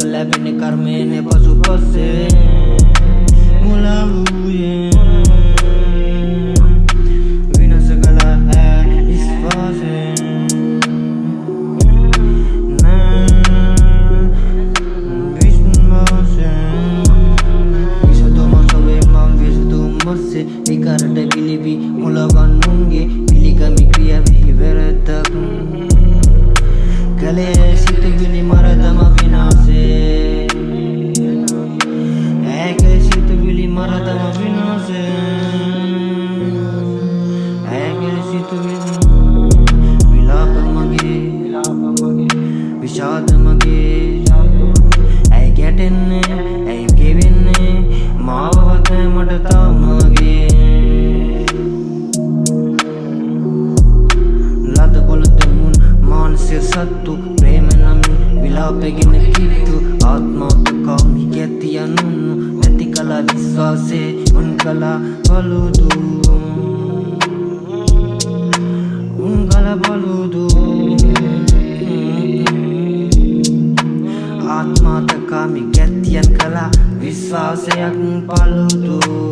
ලැබෙන කර්මයනේ පසු පස්සේ මුලා වූයේ විනාශ කළා විශ්වාසයෙන් විකාරට ගිලිවි මුලවන්නුන්ගේ පිළිගමි ක්‍රියාවෙහි වැරැද්දක් කලේ සිතුවිලි මරදම විනාශේ ඇගේ සිතුවිලි මරදම විනාශේ ඇගේ සිතුවිලි විලාප මගේ විෂාද මගේ ඇයි ගැටෙන්නේ ඇයි ගෙවෙන්නේ මාවවත් මට තාමගේ සත්තු ප්‍රේම නමින් විලාපගෙන කිත්තු ආත්මාර්ථකාමී ගැතියනුන්නු නැති කලා විශ්වාසේ උන් කලා බලුදු ආත්මාර්ථකාමී ගැතියන් කලා විශ්වාසයක් පළුදු